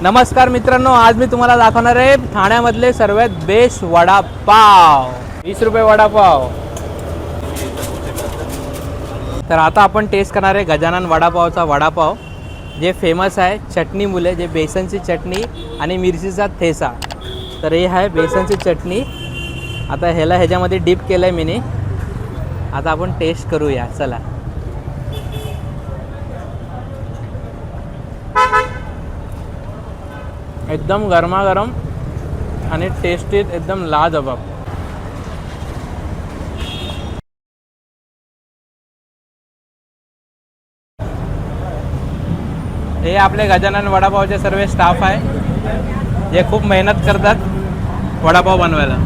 नमस्कार मित्रांनो, आज मी तुम्हाला दाखवणार आहे ठाण्यामधले सर्वात बेस्ट वडापाव. 20 रुपये वडापाव. तर आता आपण टेस्ट करणार आहे गजानन वडापावचा वडापाव, जे फेमस आहे चटणी मुले, जे बेसनची चटणी आणि मिरचीचा ठेचा. तर हे आहे बेसनची चटणी. आता ह्याच्यामध्ये डिप केलं आहे मीने. आता आपण टेस्ट करूया, चला. एकदम गरमागरम आणि टेस्टीत एकदम लाजवाब. हे आपले गजानन वडापावचे सर्व स्टाफ आहे, जे खूप मेहनत करतात वडापाव बनवायला.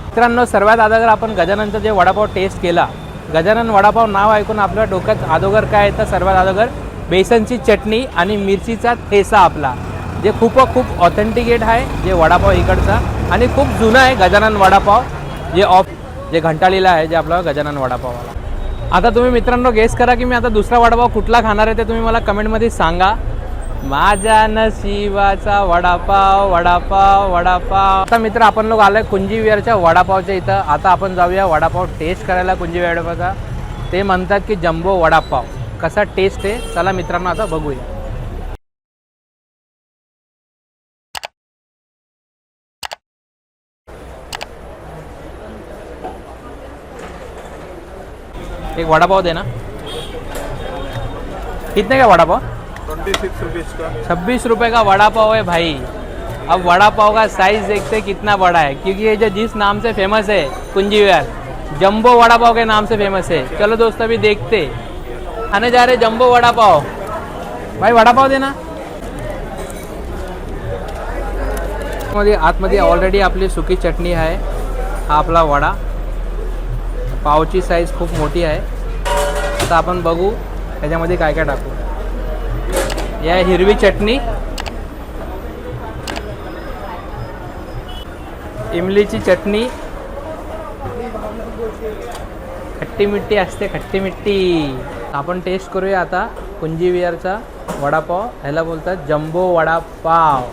मित्रांनो, सर्वात अगोदर आपण गजाननचा जे वडापाव टेस्ट केला, गजानन वडापाव नाव ऐकून आपल्या डोक्यात अगोदर काय येतं? सर्वात अगोदर बेसनची चटणी आणि मिरचीचा ठेचा आपला, जे खूप ऑथेंटिकेट आहे, जे वडापाव इकडचा आणि खूप जुना आहे गजानन वडापाव, जे घंटाळीला आहे, जे आपला गजानन वडापाववाला. आता तुम्ही मित्रांनो गेस करा की मी आता दुसरा वडापाव कुठला खाणार आहे, ते तुम्ही मला कमेंटमध्ये सांगा. माझ्या नशिबाचा वडापाव वडापाव वडापाव. आता मित्र, आपण लोक आलोय कुंजीविहारच्या वडापावच्या इथं. आता आपण जाऊया वडापाव टेस्ट करायला कुंजीविहार वडापावचा. ते म्हणतात की जम्बो वडापाव. कसा टेस्ट आहे, चला मित्रांनो आता बघूया. एक वडापाव दे ना. कितने का वडापाव? 26 रुपये का वडापाव है भाई. अब वडापाव का साइज देखते कितना बड़ा है, क्योंकि ये जो जिस नाम से फेमस है कुंजीविहार, जंबो वडापाव के नाम से फेमस है. चलो दोस्त, अभी देखते. आने जा रहे जंबो वडापाव. भाई वडापाव देना. आतमध्ये ऑलरेडी आपली सुकी चटणी आहे. हा आपला वडा पावची साईज खूप मोठी आहे. आता आपण बघू त्याच्यामध्ये काय काय टाकू. या हिरवी चटणी, इमलीची चटणी, खट्टी मिट्टी असते, खट्टी मिट्टी. आपण टेस्ट करूया आता कुंजीविहारचा वडापाव. ह्याला बोलतात जम्बो वडापाव.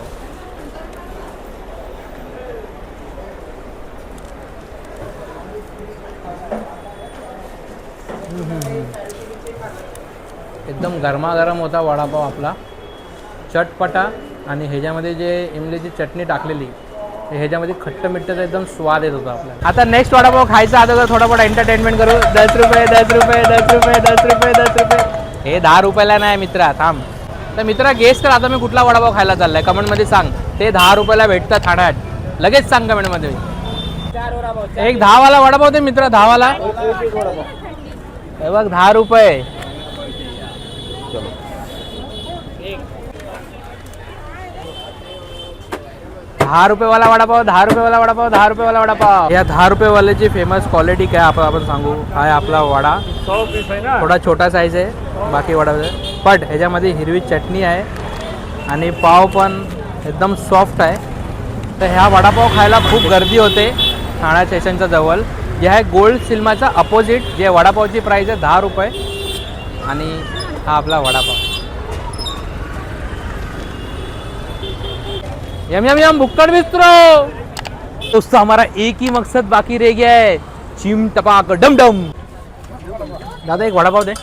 एकदम गरमागरम होता वडापाव आपला, चटपटा. आणि ह्याच्यामध्ये जे इमलीची चटणी टाकलेली, ह्याच्यामध्ये खट्ट मिठ्ठाचा एकदम स्वाद येत होता आपल्याला. आता नेक्स्ट वडापाव खायचा आता थोडा बहुत एंटरटेनमेंट करू. 10 रुपये 10 रुपये 10 रुपये 10 रुपये 10 रुपये. हे 10 रुपयाला नाही मित्रा, थांब. तर मित्रा गेस कर आता मी कुठला वडापाव खायला चाललाय, कमेंटमध्ये सांग. ते 10 रुपयाला भेटतं ठाण्यात. लगेच सांग कमेंटमध्ये. एक 10 वाला वडापाव दे मित्रा, 10 वाला. हे बघ 10 रुपये. 10 रुपये वाला वडापाव, 10 रुपये वाला वडापाव, 10 रुपये वाला वडापाव. या 10 रुपये वाल्याची फेमस क्वालिटी काय आपण सांगू. हा आपला वडा थोडा छोटा साईज आहे बाकी वडा, बट ह्याच्यामध्ये हिरवी चटणी आहे आणि पाव पण एकदम सॉफ्ट आहे. तर ह्या वडापाव खायला खूप गर्दी होते ठाणा स्टेशनच्या जवळ, जे आहे गोल्ड सिनेमाचा अपोजिट. जे वडापावची प्राईस आहे 10 रुपये. आणि हा आपला वडापाव. यम यम यम भुक्कड़ मित्रों, दोस्तों हमारा एक ही मकसद बाकी रह गया है, चिम टपाक डम डम. दादा एक वडापाव दे.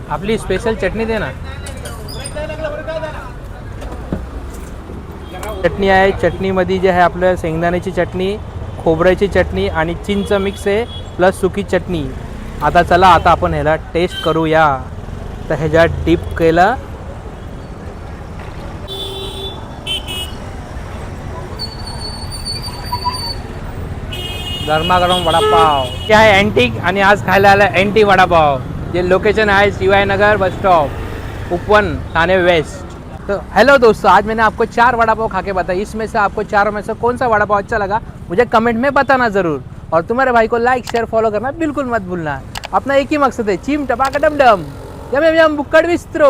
आपली स्पेशल चटणी दे ना. चटणी आहे. चटणीमध्ये जे आहे आपलं शेंगदाण्याची चटणी, खोबऱ्याची चटणी आणि चिंच मिक्स आहे, प्लस सुकी चटणी. आता चला आता आपण ह्याला टेस्ट करूया. तर ह्याच्यात डिप केलं. गरमागरम वडापाव. ते आहे अँटिक आणि आज खायला आला अँटी वडापाव. जे लोकेशन आहे शिवाजीनगर बस स्टॉप, उपवन, ठाणे वेस्ट. तो हेलो दोस्तों, आज मैंने आपको 4 वड़ा पाव खा के बताया। इसमें से आपको चारों में से कौन सा वड़ा पाव अच्छा लगा मुझे कमेंट में बताना ज़रूर। और तुम्हारे भाई को लाइक शेयर फॉलो करना बिल्कुल मत भूलना। अपना एक ही मकसद है, चिम टपाका डम डम, यम यम यम बुक्कड़ विस्त्रो।